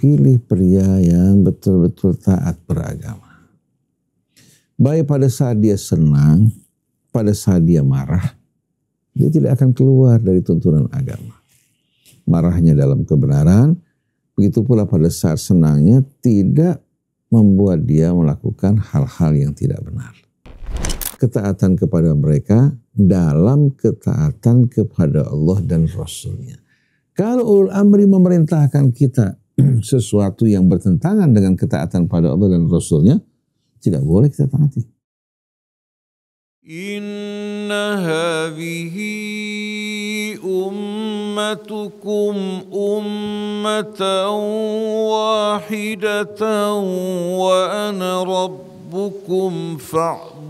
pilih pria yang betul-betul taat beragama. Baik pada saat dia senang, pada saat dia marah, dia tidak akan keluar dari tuntunan agama. Marahnya dalam kebenaran, begitu pula pada saat senangnya tidak membuat dia melakukan hal-hal yang tidak benar. Ketaatan kepada mereka dalam ketaatan kepada Allah dan Rasul-Nya. Kalau ulul amri memerintahkan kita sesuatu yang bertentangan dengan ketaatan pada Allah dan Rasul-Nya, tidak boleh kita taati. Inna hadhihi ummatukum ummatan wahidatan wa ana rabbukum fa'budun.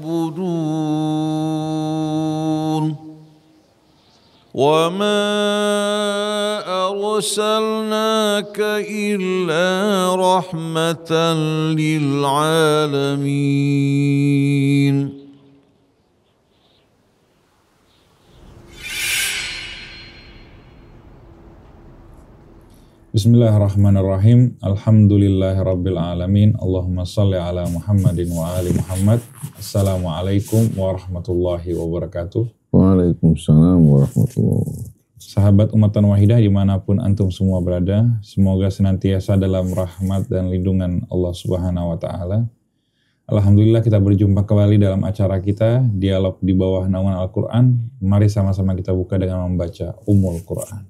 Wa ma arsalnaka illa rahmatan lil alamin. Bismillahirrahmanirrahim. Alhamdulillahirabbil alamin. Allahumma shalli ala Muhammadin wa ali Muhammad. Assalamualaikum warahmatullahi wabarakatuh. Waalaikumsalam warahmatullahi wabarakatuh. Sahabat Ummatan Wahidah dimanapun antum semua berada, semoga senantiasa dalam rahmat dan lindungan Allah Subhanahu wa Ta'ala. Alhamdulillah kita berjumpa kembali dalam acara kita Dialog di Bawah Naungan Al-Quran. Mari sama-sama kita buka dengan membaca Ummul Quran.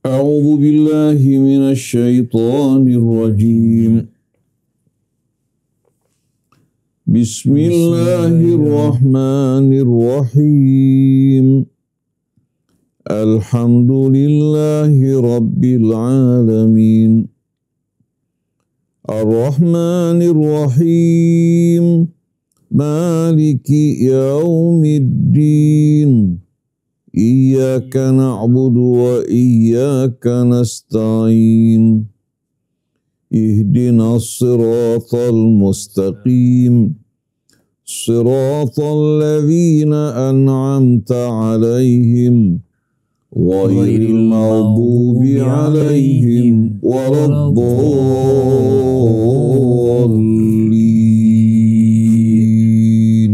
A'udzu billahi minasy syaithanir rajim. Bismillahirrahmanirrahim. Alhamdulillahi rabbil alamin. Ar-Rahmanir Rahim. Maliki yaumiddin. Iyyaka na'budu wa iyyaka nasta'in. Ihdinas siratal mustaqim. Siratal ladzina an'amta 'alaihim ghairil maghdubi 'alaihim waladdallin.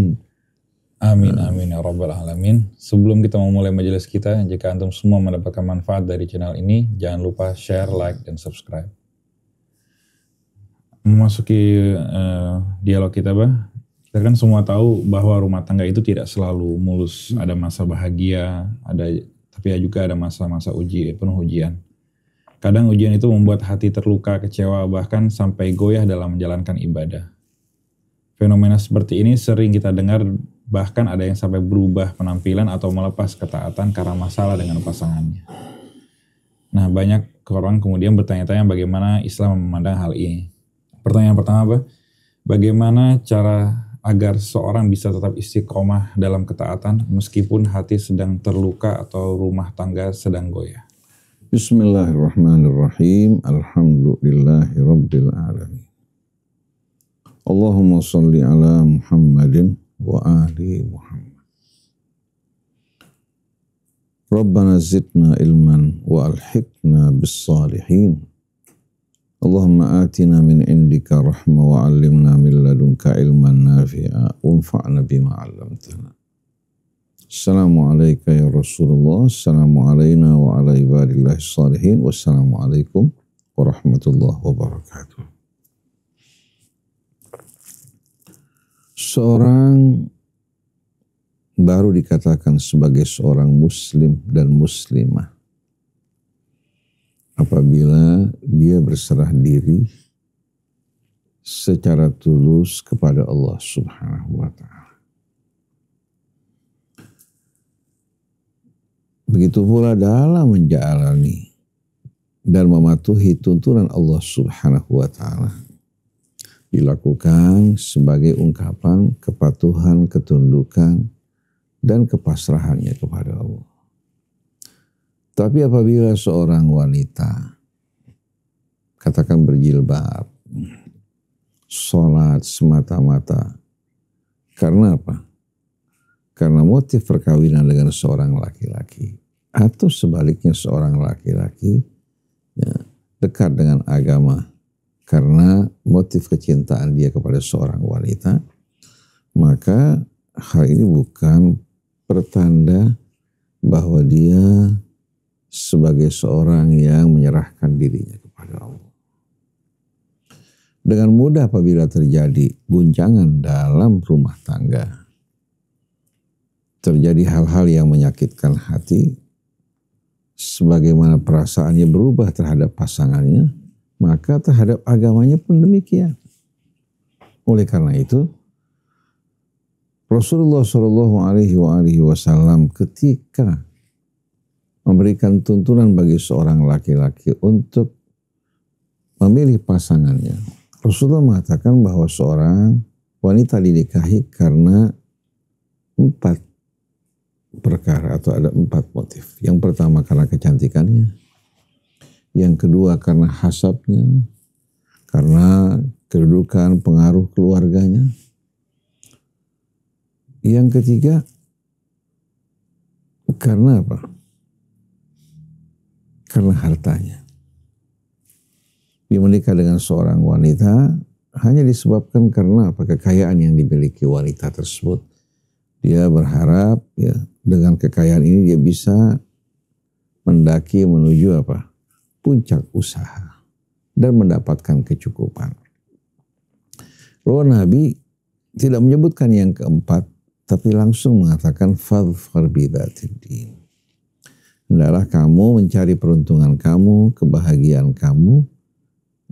Amin amin ya rabbal alamin. Sebelum kita memulai majelis kita, jika antum semua mendapatkan manfaat dari channel ini, jangan lupa share, like, dan subscribe. Memasuki dialog kita, kita kan semua tahu bahwa rumah tangga itu tidak selalu mulus. Ada masa bahagia, tapi juga ada masa-masa penuh ujian. Kadang ujian itu membuat hati terluka, kecewa, bahkan sampai goyah dalam menjalankan ibadah. Fenomena seperti ini sering kita dengar, bahkan ada yang sampai berubah penampilan atau melepas ketaatan karena masalah dengan pasangannya. Nah, banyak orang kemudian bertanya-tanya bagaimana Islam memandang hal ini. Pertanyaan pertama, bagaimana cara agar seorang bisa tetap istiqomah dalam ketaatan meskipun hati sedang terluka atau rumah tangga sedang goyah? Bismillahirrahmanirrahim. Alhamdulillahirabbil alamin. Allahumma shalli ala Muhammadin wa ali Muhammad. Rabbana zidna ilman wa alhiqna bis salihin. Allahumma atina min indika rahmah wa 'allimna min ladunka ilman nafi'a wanfa'na bima 'allamtana. Assalamu alayka ya Rasulullah, assalamu alayna wa ala ibadillahi salihin, wassalamu alaikum warahmatullahi wabarakatuh. Seorang baru dikatakan sebagai seorang muslim dan muslimah apabila dia berserah diri secara tulus kepada Allah Subhanahu wa Ta'ala. Begitu pula dalam menjalani dan mematuhi tuntunan Allah Subhanahu wa Ta'ala dilakukan sebagai ungkapan kepatuhan, ketundukan, dan kepasrahannya kepada Allah. Tapi apabila seorang wanita, katakan berjilbab, sholat semata-mata, karena apa? Karena motif perkawinan dengan seorang laki-laki, atau sebaliknya seorang laki-laki ya, dekat dengan agama karena motif kecintaan dia kepada seorang wanita, maka hal ini bukan pertanda bahwa dia sebagai seorang yang menyerahkan dirinya kepada Allah. Dengan mudah apabila terjadi guncangan dalam rumah tangga, terjadi hal-hal yang menyakitkan hati, sebagaimana perasaannya berubah terhadap pasangannya, maka terhadap agamanya pun demikian. Oleh karena itu, Rasulullah SAW ketika memberikan tuntunan bagi seorang laki-laki untuk memilih pasangannya, Rasulullah mengatakan bahwa seorang wanita dinikahi karena 4 perkara atau ada 4 motif. Yang pertama karena kecantikannya, yang kedua karena hasabnya, karena kedudukan pengaruh keluarganya, yang ketiga karena apa? Karena hartanya. Dia menikah dengan seorang wanita hanya disebabkan karena apa? Kekayaan yang dimiliki wanita tersebut. Dia berharap ya dengan kekayaan ini dia bisa mendaki menuju apa? Puncak usaha dan mendapatkan kecukupan. Lalu Nabi tidak menyebutkan yang keempat, tapi langsung mengatakan fadhfar bidzatid din. Hendaklah kamu mencari peruntungan kamu, kebahagiaan kamu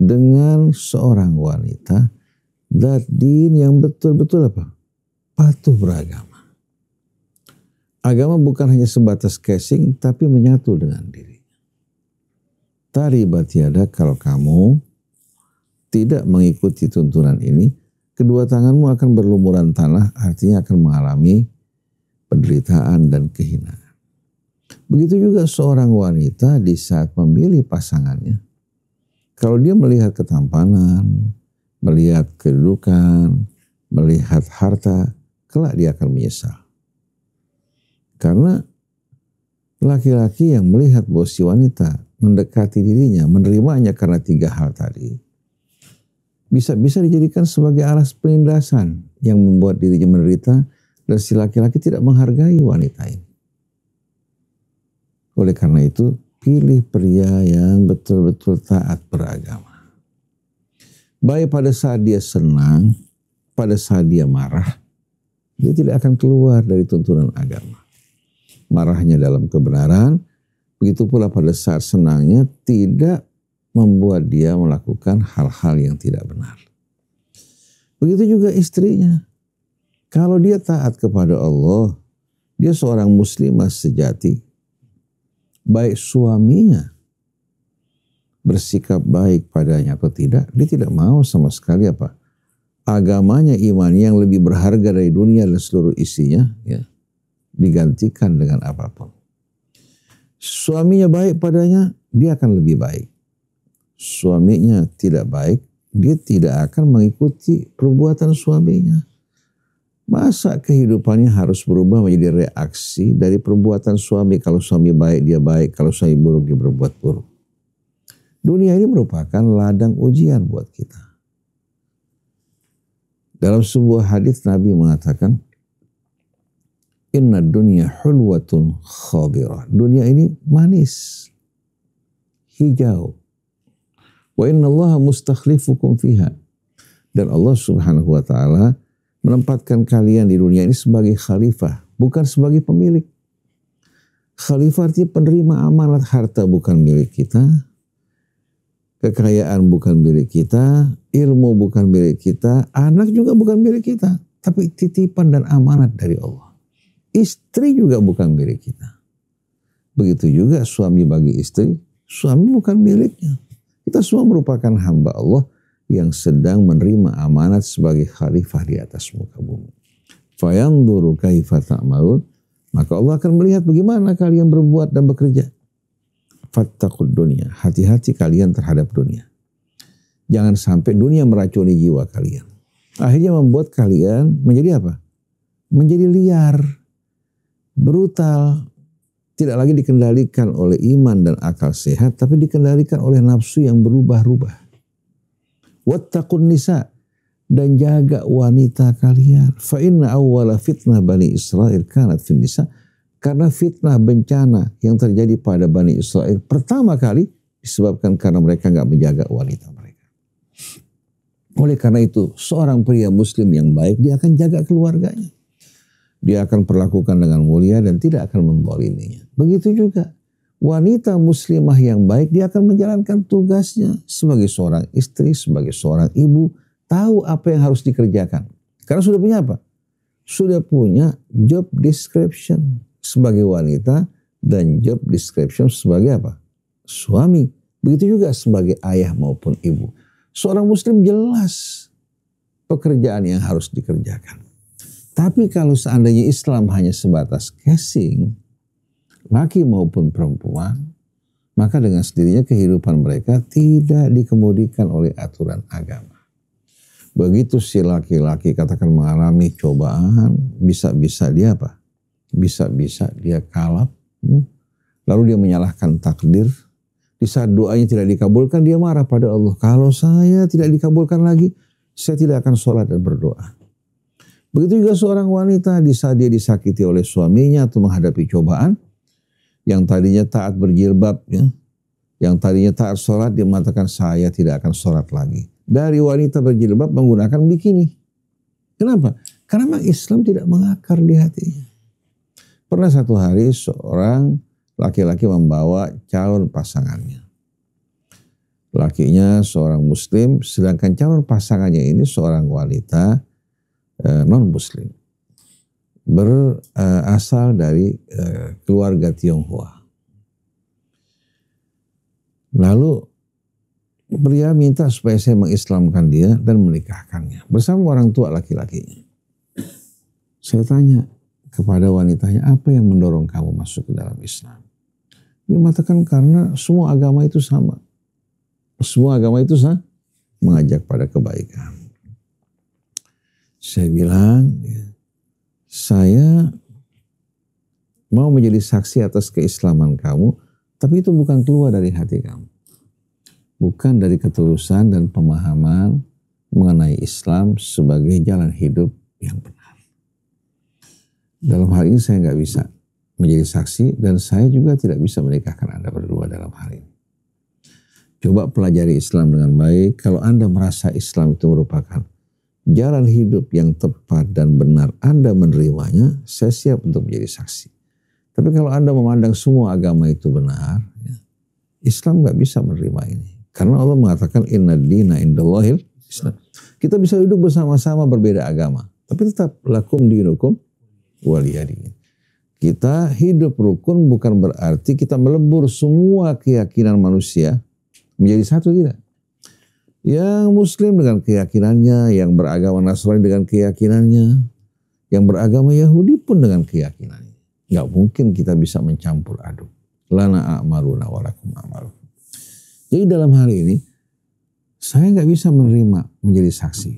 dengan seorang wanita dzat din yang betul-betul apa? Patuh beragama. Agama bukan hanya sebatas casing, tapi menyatu dengan diri. Taribat yada, kalau kamu tidak mengikuti tuntunan ini, kedua tanganmu akan berlumuran tanah, artinya akan mengalami penderitaan dan kehinaan. Begitu juga seorang wanita di saat memilih pasangannya. Kalau dia melihat ketampanan, melihat kedudukan, melihat harta, kelak dia akan menyesal. Karena laki-laki yang melihat bahwa si wanita mendekati dirinya, menerimanya karena 3 hal tadi, bisa dijadikan sebagai alas penindasan yang membuat dirinya menderita dan si laki-laki tidak menghargai wanita ini. Oleh karena itu, pilih pria yang betul-betul taat beragama. Baik pada saat dia senang, pada saat dia marah, dia tidak akan keluar dari tuntunan agama. Marahnya dalam kebenaran, begitu pula pada saat senangnya tidak membuat dia melakukan hal-hal yang tidak benar. Begitu juga istrinya. Kalau dia taat kepada Allah, dia seorang muslimah sejati, baik suaminya bersikap baik padanya atau tidak, dia tidak mau sama sekali apa? Agamanya, imannya yang lebih berharga dari dunia dan seluruh isinya, ya, digantikan dengan apapun. Suaminya baik padanya, dia akan lebih baik. Suaminya tidak baik, dia tidak akan mengikuti perbuatan suaminya. Masa kehidupannya harus berubah menjadi reaksi dari perbuatan suami? Kalau suami baik, dia baik. Kalau suami buruk, dia berbuat buruk. Dunia ini merupakan ladang ujian buat kita. Dalam sebuah hadis Nabi mengatakan, Inna dunya hulwatun khabirah. Dunia ini manis, hijau. Wa inna allaha mustakhlifukum fiha. Dan Allah subhanahu wa ta'ala menempatkan kalian di dunia ini sebagai khalifah, bukan sebagai pemilik. Khalifah artinya penerima amanat. Harta bukan milik kita, kekayaan bukan milik kita, ilmu bukan milik kita, anak juga bukan milik kita, tapi titipan dan amanat dari Allah. Istri juga bukan milik kita. Begitu juga suami bagi istri, suami bukan miliknya. Kita semua merupakan hamba Allah yang sedang menerima amanat sebagai khalifah di atas muka bumi. Fayanzuru kaifa ta'malun, maka Allah akan melihat bagaimana kalian berbuat dan bekerja. Fattaqud dunya, hati-hati kalian terhadap dunia. Jangan sampai dunia meracuni jiwa kalian. Akhirnya membuat kalian menjadi apa? Menjadi liar, brutal, tidak lagi dikendalikan oleh iman dan akal sehat, tapi dikendalikan oleh nafsu yang berubah-ubah. Wattaqun nisa, dan jaga wanita kalian. Fa inna awwala fitnah Bani Israel kanat fin nisa, karena fitnah bencana yang terjadi pada Bani Israel pertama kali disebabkan karena mereka nggak menjaga wanita mereka. Oleh karena itu, seorang pria muslim yang baik, dia akan jaga keluarganya. Dia akan perlakukan dengan mulia dan tidak akan menzaliminya. Begitu juga wanita muslimah yang baik, dia akan menjalankan tugasnya sebagai seorang istri, sebagai seorang ibu, tahu apa yang harus dikerjakan. Karena sudah punya apa? Sudah punya job description sebagai wanita dan job description sebagai apa? Suami. Begitu juga sebagai ayah maupun ibu. Seorang muslim jelas pekerjaan yang harus dikerjakan. Tapi kalau seandainya Islam hanya sebatas casing, laki maupun perempuan, maka dengan sendirinya kehidupan mereka tidak dikemudikan oleh aturan agama. Begitu si laki-laki katakan mengalami cobaan, bisa-bisa dia apa? Bisa-bisa dia kalap, lalu dia menyalahkan takdir. Di saat doanya tidak dikabulkan, dia marah pada Allah. Kalau saya tidak dikabulkan lagi, saya tidak akan sholat dan berdoa. Begitu juga seorang wanita di saat dia disakiti oleh suaminya atau menghadapi cobaan, yang tadinya taat berjilbab, yang tadinya taat sholat, dia mengatakan saya tidak akan sholat lagi. Dari wanita berjilbab menggunakan bikini. Kenapa? Karena memang Islam tidak mengakar di hatinya. Pernah satu hari seorang laki-laki membawa calon pasangannya. Lakinya seorang muslim, sedangkan calon pasangannya ini seorang wanita non-muslim, berasal dari keluarga Tionghoa. Lalu pria minta supaya saya mengislamkan dia dan menikahkannya bersama orang tua laki-lakinya. Saya tanya kepada wanitanya, apa yang mendorong kamu masuk ke dalam Islam? Dia mengatakan karena semua agama itu sama. Semua agama itu mengajak pada kebaikan. Saya bilang, saya mau menjadi saksi atas keislaman kamu, tapi itu bukan keluar dari hati kamu. Bukan dari ketulusan dan pemahaman mengenai Islam sebagai jalan hidup yang benar. Dalam hal ini saya nggak bisa menjadi saksi dan saya juga tidak bisa menikahkan Anda berdua dalam hal ini. Coba pelajari Islam dengan baik. Kalau Anda merasa Islam itu merupakan jalan hidup yang tepat dan benar, Anda menerimanya, saya siap untuk menjadi saksi. Tapi kalau Anda memandang semua agama itu benar, Islam nggak bisa menerima ini. Karena Allah mengatakan inna dina indallahil Islam. Kita bisa duduk bersama-sama berbeda agama, tapi tetap lakum dinukum waliyadin. Kita hidup rukun bukan berarti kita melebur semua keyakinan manusia menjadi satu, tidak. Yang Muslim dengan keyakinannya, yang beragama Nasrani dengan keyakinannya, yang beragama Yahudi pun dengan keyakinannya. Nggak mungkin kita bisa mencampur aduk. Lana a'maluna walakum a'malukum. Jadi dalam hal ini, saya nggak bisa menerima menjadi saksi.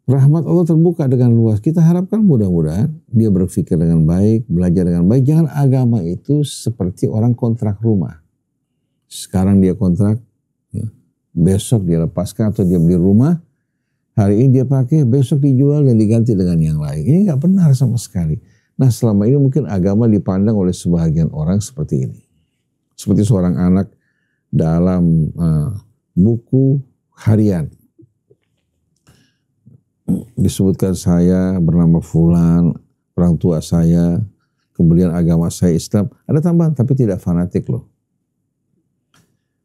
Rahmat Allah terbuka dengan luas. Kita harapkan mudah-mudahan dia berpikir dengan baik, belajar dengan baik. Jangan agama itu seperti orang kontrak rumah. Sekarang dia kontrak, besok dia lepaskan atau dia beli rumah, hari ini dia pakai, besok dijual dan diganti dengan yang lain. Ini nggak benar sama sekali. Nah selama ini mungkin agama dipandang oleh sebagian orang seperti ini. Seperti seorang anak dalam buku harian. Disebutkan saya bernama Fulan, orang tua saya, kemudian agama saya Islam. Ada tambahan, tapi tidak fanatik loh.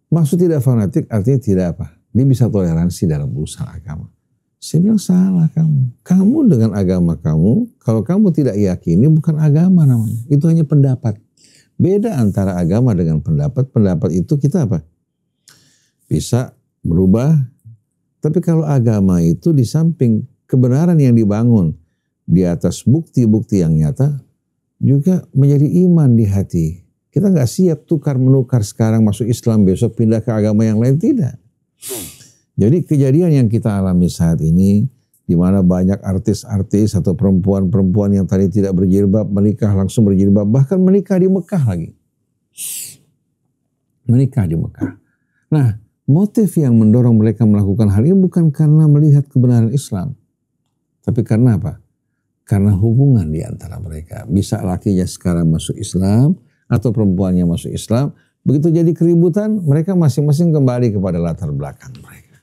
Maksud tidak fanatik artinya tidak apa? Dia bisa toleransi dalam urusan agama. Saya bilang salah kamu. Kamu dengan agama kamu, kalau kamu tidak yakini bukan agama namanya. Itu hanya pendapat. Beda antara agama dengan pendapat. Pendapat itu kita apa? Bisa berubah. Tapi kalau agama itu di samping kebenaran yang dibangun di atas bukti-bukti yang nyata, juga menjadi iman di hati. Kita nggak siap tukar-menukar sekarang masuk Islam, besok pindah ke agama yang lain, tidak. Jadi kejadian yang kita alami saat ini di mana banyak artis-artis atau perempuan-perempuan yang tadi tidak berjilbab menikah langsung berjilbab, bahkan menikah di Mekah lagi. Menikah di Mekah. Nah, motif yang mendorong mereka melakukan hal ini bukan karena melihat kebenaran Islam, tapi karena apa? Karena hubungan di antara mereka. Bisa lakinya sekarang masuk Islam atau perempuannya masuk Islam, begitu jadi keributan, mereka masing-masing kembali kepada latar belakang mereka.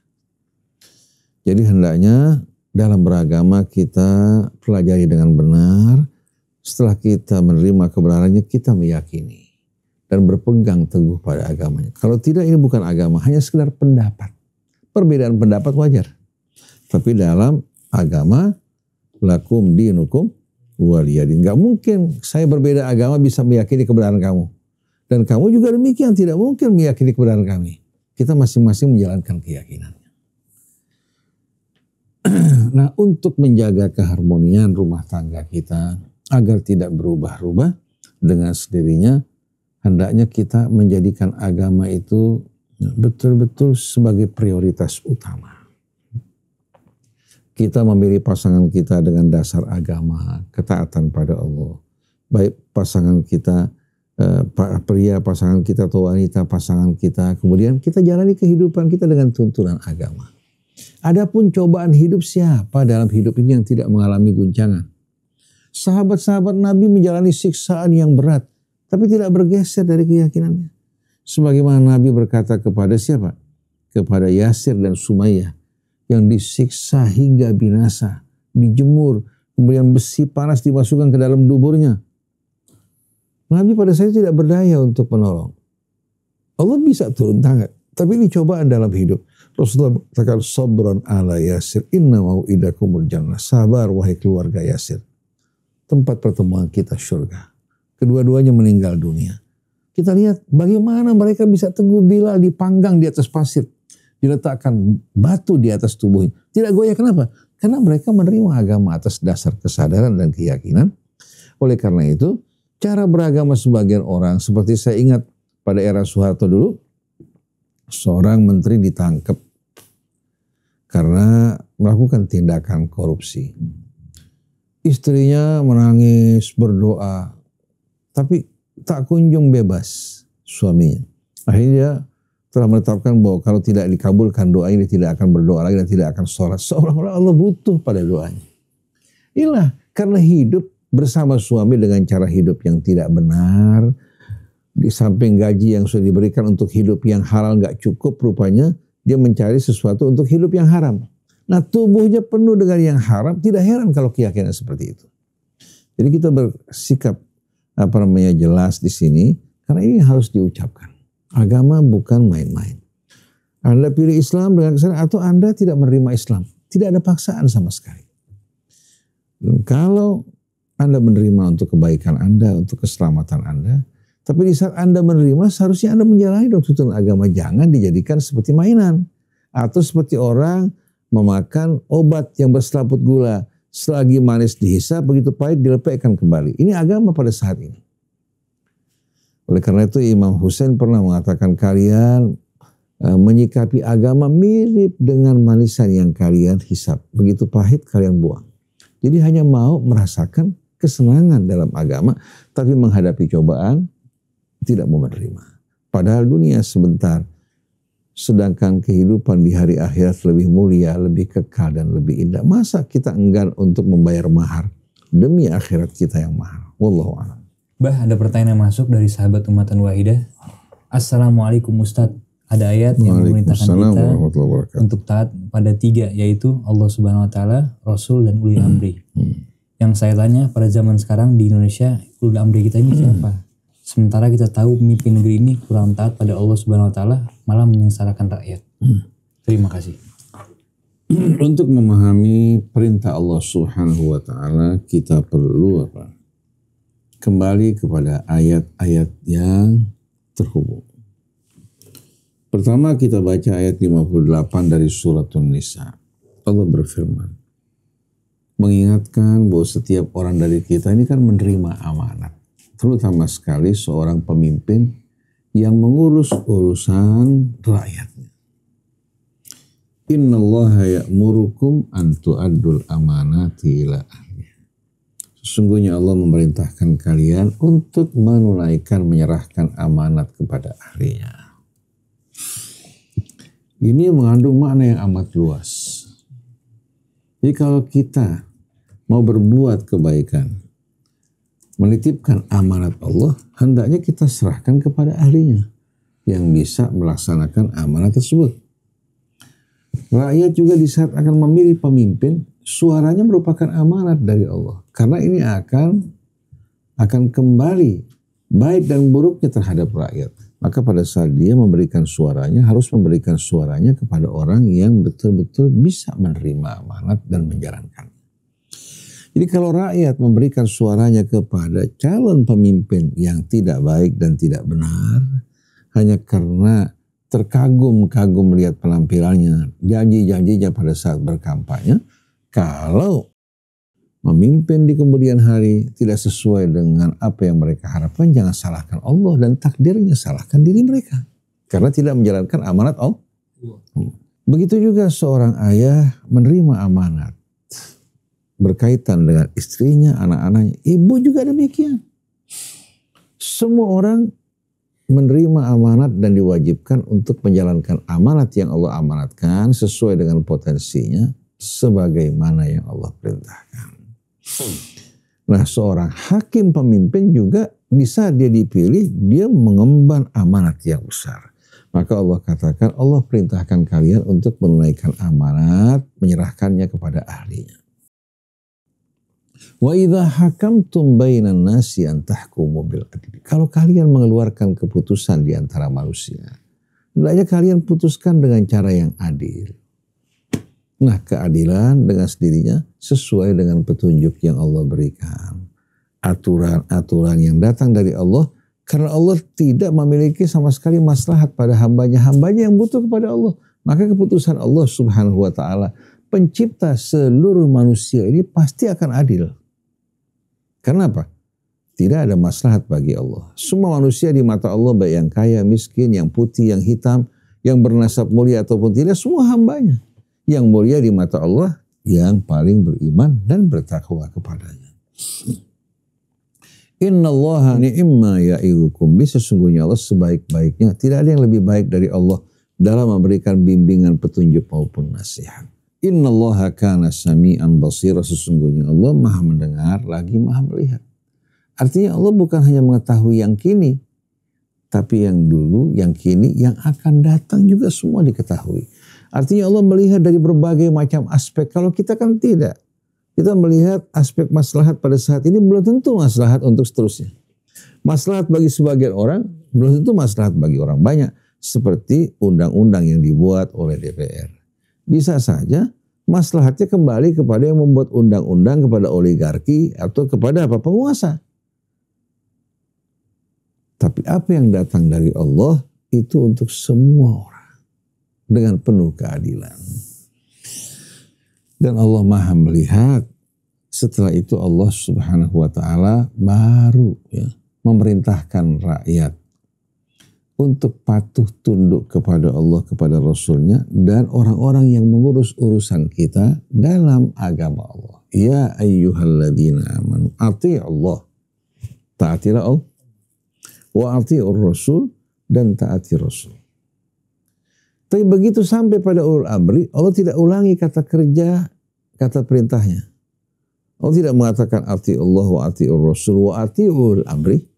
Jadi hendaknya dalam beragama kita pelajari dengan benar. Setelah kita menerima kebenarannya, kita meyakini dan berpegang teguh pada agamanya. Kalau tidak, ini bukan agama, hanya sekedar pendapat. Perbedaan pendapat wajar. Tapi dalam agama, lakum dinukum waliyadin. Gak mungkin saya berbeda agama bisa meyakini kebenaran kamu. Dan kamu juga demikian, tidak mungkin meyakini kebenaran kami. Kita masing-masing menjalankan keyakinan. Nah, untuk menjaga keharmonian rumah tangga kita agar tidak berubah-ubah dengan sendirinya, hendaknya kita menjadikan agama itu betul-betul sebagai prioritas utama. Kita memilih pasangan kita dengan dasar agama, ketaatan pada Allah. Baik pasangan kita, pria pasangan kita atau wanita pasangan kita, kemudian kita jalani kehidupan kita dengan tuntunan agama. Adapun cobaan hidup, siapa dalam hidup ini yang tidak mengalami guncangan? Sahabat-sahabat Nabi menjalani siksaan yang berat, tapi tidak bergeser dari keyakinannya. Sebagaimana Nabi berkata kepada siapa? Kepada Yasir dan Sumayyah yang disiksa hingga binasa, dijemur, kemudian besi panas dimasukkan ke dalam duburnya. Nabi pada saat itu tidak berdaya untuk menolong. Allah bisa turun tangan, tapi ini cobaan dalam hidup. Rasulullah katakan, sabran ala Yasir, inna mau'idakumul jannah. Sabar wahai keluarga Yasir. Tempat pertemuan kita surga. Kedua-duanya meninggal dunia. Kita lihat bagaimana mereka bisa teguh bila dipanggang di atas pasir. Diletakkan batu di atas tubuhnya. Tidak goyah, kenapa? Karena mereka menerima agama atas dasar kesadaran dan keyakinan. Oleh karena itu, cara beragama sebagian orang, seperti saya ingat pada era Soeharto dulu, seorang menteri ditangkap karena melakukan tindakan korupsi. Istrinya menangis, berdoa, tapi tak kunjung bebas suaminya. Akhirnya dia telah menetapkan bahwa kalau tidak dikabulkan doa ini, tidak akan berdoa lagi dan tidak akan sholat. Seolah-olah Allah butuh pada doanya. Inilah karena hidup bersama suami dengan cara hidup yang tidak benar, di samping gaji yang sudah diberikan untuk hidup yang halal gak cukup, rupanya dia mencari sesuatu untuk hidup yang haram. Nah, tubuhnya penuh dengan yang haram, tidak heran kalau keyakinan seperti itu. Jadi kita bersikap jelas di sini, karena ini harus diucapkan. Agama bukan main-main. Anda pilih Islam dengan kesadaran atau Anda tidak menerima Islam, tidak ada paksaan sama sekali. Dan kalau Anda menerima untuk kebaikan Anda, untuk keselamatan Anda, tapi di saat Anda menerima, seharusnya Anda menjalani tuntunan agama. Jangan dijadikan seperti mainan. Atau seperti orang memakan obat yang berselaput gula. Selagi manis dihisap, begitu pahit dilepaskan kembali. Ini agama pada saat ini. Oleh karena itu Imam Husain pernah mengatakan, kalian menyikapi agama mirip dengan manisan yang kalian hisap. Begitu pahit kalian buang. Jadi hanya mau merasakan kesenangan dalam agama, tapi menghadapi cobaan, tidak mau menerima. Padahal dunia sebentar. Sedangkan kehidupan di hari akhirat lebih mulia, lebih kekal dan lebih indah. Masa kita enggan untuk membayar mahar demi akhirat kita yang mahal? Wallahu a'lam. Bah, ada pertanyaan yang masuk dari sahabat Ummatan Wahidah. Assalamualaikum Ustadz. Ada ayat yang memerintahkan kita untuk taat pada 3, yaitu Allah Subhanahu Wa Taala, Rasul dan Ulil Amri. Yang saya tanya, pada zaman sekarang di Indonesia, Ulil Amri kita ini siapa? Sementara kita tahu pemimpin negeri ini kurang taat pada Allah Subhanahu Wa Taala, malah menyengsarakan rakyat. Terima kasih. Untuk memahami perintah Allah Subhanahu Wa Taala, kita perlu kembali kepada ayat-ayat yang terhubung. Pertama kita baca ayat 58 dari surat An-Nisa. Allah berfirman, mengingatkan bahwa setiap orang dari kita ini kan menerima amanat. Terutama sekali seorang pemimpin yang mengurus urusan rakyatnya. Innallaha ya'murukum an tu'addul amanati ila ahliha. Sesungguhnya Allah memerintahkan kalian untuk menunaikan, menyerahkan amanat kepada ahlinya. Ini mengandung makna yang amat luas. Jadi kalau kita mau berbuat kebaikan, menitipkan amanat Allah, hendaknya kita serahkan kepada ahlinya yang bisa melaksanakan amanat tersebut. Rakyat juga di saat akan memilih pemimpin, suaranya merupakan amanat dari Allah. Karena ini akan kembali baik dan buruknya terhadap rakyat. Maka pada saat dia memberikan suaranya, harus memberikan suaranya kepada orang yang betul-betul bisa menerima amanat dan menjalankan. Jadi kalau rakyat memberikan suaranya kepada calon pemimpin yang tidak baik dan tidak benar, hanya karena terkagum-kagum melihat penampilannya, janji-janjinya pada saat berkampanye, kalau memimpin di kemudian hari tidak sesuai dengan apa yang mereka harapkan, jangan salahkan Allah dan takdirnya, salahkan diri mereka. Karena tidak menjalankan amanat Allah. Begitu juga seorang ayah menerima amanat berkaitan dengan istrinya, anak-anaknya. Ibu juga demikian. Semua orang menerima amanat dan diwajibkan untuk menjalankan amanat yang Allah amanatkan sesuai dengan potensinya sebagaimana yang Allah perintahkan. Nah, seorang hakim pemimpin juga bisa dia dipilih, dia mengemban amanat yang besar. Maka Allah katakan, Allah perintahkan kalian untuk menunaikan amanat, menyerahkannya kepada ahlinya. Wa idza hakamtum bainan nasi an tahkumu bil adli. Kalau kalian mengeluarkan keputusan di antara manusia, hendaknya kalian putuskan dengan cara yang adil. Nah, keadilan dengan sendirinya sesuai dengan petunjuk yang Allah berikan. Aturan-aturan yang datang dari Allah, karena Allah tidak memiliki sama sekali maslahat pada hambanya yang butuh kepada Allah. Maka keputusan Allah Subhanahu wa ta'ala, pencipta seluruh manusia ini pasti akan adil. Karena apa? Tidak ada maslahat bagi Allah. Semua manusia di mata Allah, baik yang kaya, miskin, yang putih, yang hitam, yang bernasab mulia ataupun tidak, semua hambanya. Yang mulia di mata Allah, yang paling beriman dan bertakwa kepadanya. Innallaha ni'ma ya'idukum bi, sesungguhnya Allah sebaik-baiknya. Tidak ada yang lebih baik dari Allah dalam memberikan bimbingan, petunjuk maupun nasihat. Innallaha kana sami'an basira, sesungguhnya Allah maha mendengar lagi maha melihat. Artinya Allah bukan hanya mengetahui yang kini, tapi yang dulu, yang kini, yang akan datang juga semua diketahui. Artinya Allah melihat dari berbagai macam aspek. Kalau kita kan tidak. Kita melihat aspek maslahat pada saat ini belum tentu maslahat untuk seterusnya. Maslahat bagi sebagian orang belum tentu maslahat bagi orang banyak. Seperti undang-undang yang dibuat oleh DPR. Bisa saja maslahatnya kembali kepada yang membuat undang-undang, kepada oligarki atau kepada apa, penguasa. Tapi apa yang datang dari Allah itu untuk semua orang dengan penuh keadilan. Dan Allah maha melihat. Setelah itu Allah Subhanahu wa ta'ala baru memerintahkan rakyat untuk patuh tunduk kepada Allah, kepada Rasulnya, dan orang-orang yang mengurus urusan kita dalam agama Allah. Ya ayyuhalladzina amanu ati'u Allah, taatilah Allah, wa ati'ur Rasul, dan taati Rasul. Tapi begitu sampai pada ulul amri, Allah tidak ulangi kata kerja, kata perintahnya. Allah tidak mengatakan ati'u Allah wa ati'ur Rasul wa ati'ul amri.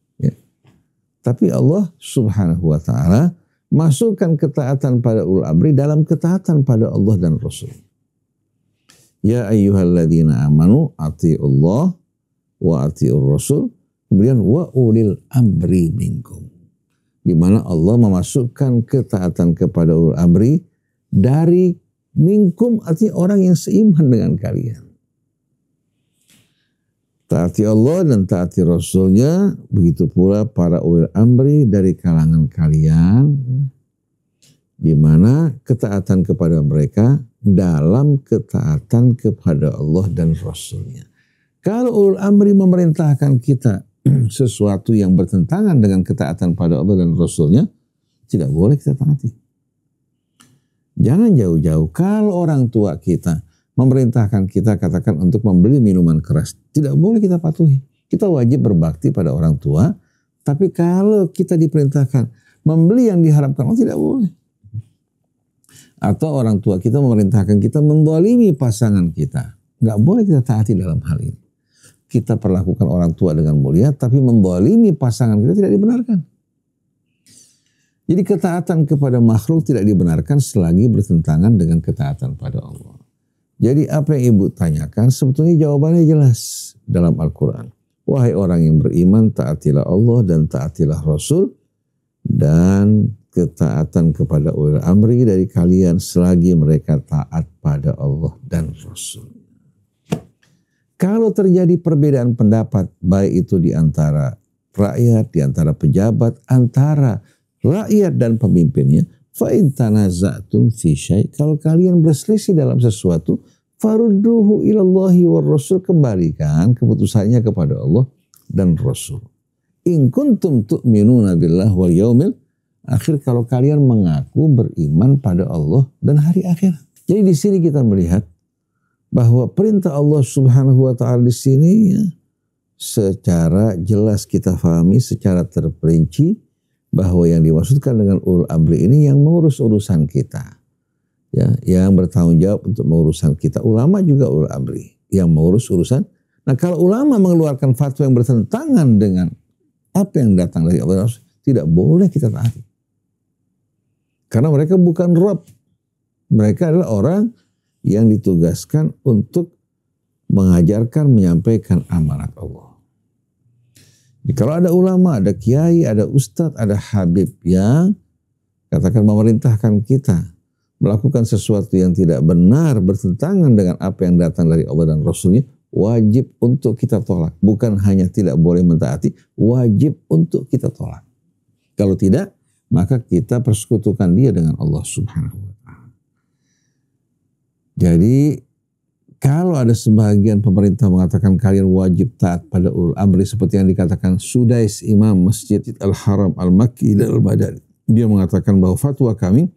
Tapi Allah Subhanahu wa ta'ala masukkan ketaatan pada ulul amri dalam ketaatan pada Allah dan Rasul. Ya ayyuhalladzina amanu ati'ullah wa ati'ur Rasul. Kemudian wa ulil amri minkum. Di mana Allah memasukkan ketaatan kepada ulul amri dari minkum, artinya orang yang seiman dengan kalian. Taati Allah dan taati Rasulnya, begitu pula para ulil amri dari kalangan kalian, di mana ketaatan kepada mereka dalam ketaatan kepada Allah dan Rasulnya. Kalau ulil amri memerintahkan kita sesuatu yang bertentangan dengan ketaatan pada Allah dan Rasulnya, tidak boleh kita taati. Jangan jauh-jauh. Kalau orang tua kita memerintahkan kita katakan untuk membeli minuman keras, tidak boleh kita patuhi. Kita wajib berbakti pada orang tua, tapi kalau kita diperintahkan membeli yang diharapkan Allah, tidak boleh. Atau orang tua kita memerintahkan kita menzalimi pasangan kita, nggak boleh kita taati dalam hal ini. Kita perlakukan orang tua dengan mulia, tapi menzalimi pasangan kita tidak dibenarkan. Jadi ketaatan kepada makhluk tidak dibenarkan selagi bertentangan dengan ketaatan pada Allah. Jadi apa yang ibu tanyakan sebetulnya jawabannya jelas dalam Al-Quran. Wahai orang yang beriman, taatilah Allah dan taatilah Rasul, dan ketaatan kepada ulil amri dari kalian selagi mereka taat pada Allah dan Rasul. Kalau terjadi perbedaan pendapat, baik itu di antara rakyat, di antara pejabat, antara rakyat dan pemimpinnya, fa in tanaza'tum fi syai', kalau kalian berselisih dalam sesuatu, farudduhu ilallahi war rasul, kembalikan keputusannya kepada Allah dan Rasul. In kuntum tu'minuna billah wal yaumil akhir, kalau kalian mengaku beriman pada Allah dan hari akhir. Jadi di sini kita melihat bahwa perintah Allah Subhanahu wa taala di sini ya, secara jelas kita fahami secara terperinci bahwa yang dimaksudkan dengan ulul amri ini yang mengurus urusan kita. Ya, yang bertanggung jawab untuk mengurusan kita. Ulama juga ulul amri yang mengurus urusan. Nah, kalau ulama mengeluarkan fatwa yang bertentangan dengan apa yang datang dari Allah, tidak boleh kita taati. Karena mereka bukan Rabb. Mereka adalah orang yang ditugaskan untuk mengajarkan, menyampaikan amanat Allah. Jadi kalau ada ulama, ada kiai, ada ustadz, ada habib yang katakan memerintahkan kita melakukan sesuatu yang tidak benar, bertentangan dengan apa yang datang dari Allah dan Rasulnya, wajib untuk kita tolak. Bukan hanya tidak boleh mentaati, wajib untuk kita tolak. Kalau tidak, maka kita persekutukan dia dengan Allah Subhanahu wa ta'ala. Jadi kalau ada sebagian pemerintah mengatakan kalian wajib taat pada ulul amri seperti yang dikatakan Sudais, Imam Masjid Al-Haram Al-Makki dan Al-Madani. Dia mengatakan bahwa fatwa kami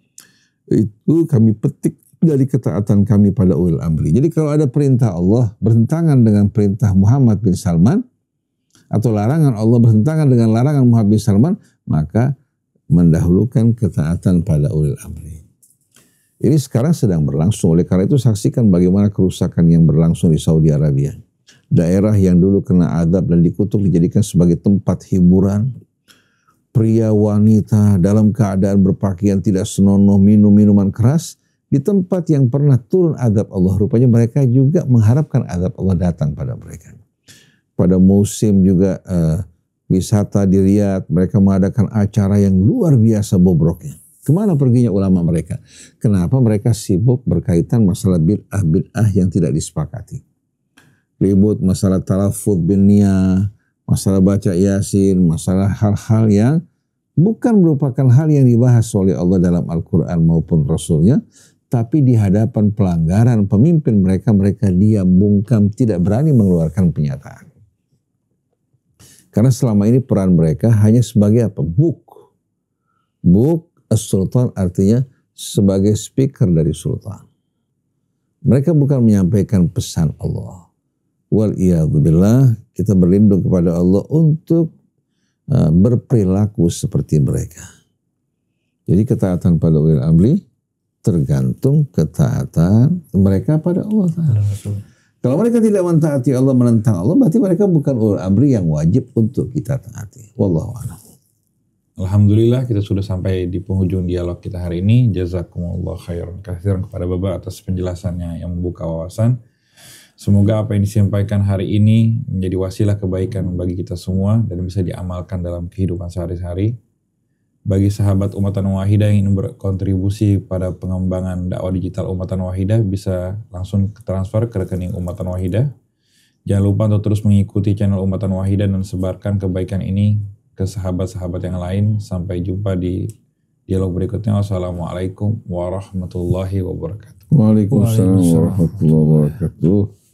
itu kami petik dari ketaatan kami pada ulul amri. Jadi kalau ada perintah Allah bertentangan dengan perintah Muhammad bin Salman, atau larangan Allah bertentangan dengan larangan Muhammad bin Salman, maka mendahulukan ketaatan pada ulul amri. Ini sekarang sedang berlangsung. Oleh karena itu saksikan bagaimana kerusakan yang berlangsung di Saudi Arabia. Daerah yang dulu kena azab dan dikutuk dijadikan sebagai tempat hiburan. Pria wanita dalam keadaan berpakaian tidak senonoh, minum minuman keras. Di tempat yang pernah turun azab Allah, rupanya mereka juga mengharapkan azab Allah datang pada mereka. Pada musim juga wisata di Riyadh, mereka mengadakan acara yang luar biasa bobroknya. Kemana perginya ulama mereka? Kenapa mereka sibuk berkaitan masalah bid'ah yang tidak disepakati? Ribut masalah talafud bin niyah, masalah baca yasin, masalah hal-hal yang bukan merupakan hal yang dibahas oleh Allah dalam Al-Quran maupun Rasulnya, tapi di hadapan pelanggaran pemimpin mereka, mereka diam, bungkam, tidak berani mengeluarkan pernyataan. Karena selama ini peran mereka hanya sebagai apa? Buk as-sultan, artinya sebagai speaker dari sultan. Mereka bukan menyampaikan pesan Allah. Wal-iyadzubillah, kita berlindung kepada Allah untuk berperilaku seperti mereka. Jadi ketaatan pada ulil amri tergantung ketaatan mereka pada Allah Ta'ala. Kalau mereka tidak mentaati Allah, menentang Allah, berarti mereka bukan ulul amri yang wajib untuk kita taati. Wallahu a'lam. Alhamdulillah kita sudah sampai di penghujung dialog kita hari ini. Jazakumullah khairan katsiran kepada Bapak atas penjelasannya yang membuka wawasan. Semoga apa yang disampaikan hari ini menjadi wasilah kebaikan bagi kita semua dan bisa diamalkan dalam kehidupan sehari-hari. Bagi sahabat Ummatan Wahidah yang ingin berkontribusi pada pengembangan dakwah digital Ummatan Wahidah, bisa langsung transfer ke rekening Ummatan Wahidah. Jangan lupa untuk terus mengikuti channel Ummatan Wahidah dan sebarkan kebaikan ini ke sahabat-sahabat yang lain. Sampai jumpa di dialog berikutnya. Wassalamualaikum warahmatullahi wabarakatuh. Waalaikumsalam warahmatullahi wabarakatuh.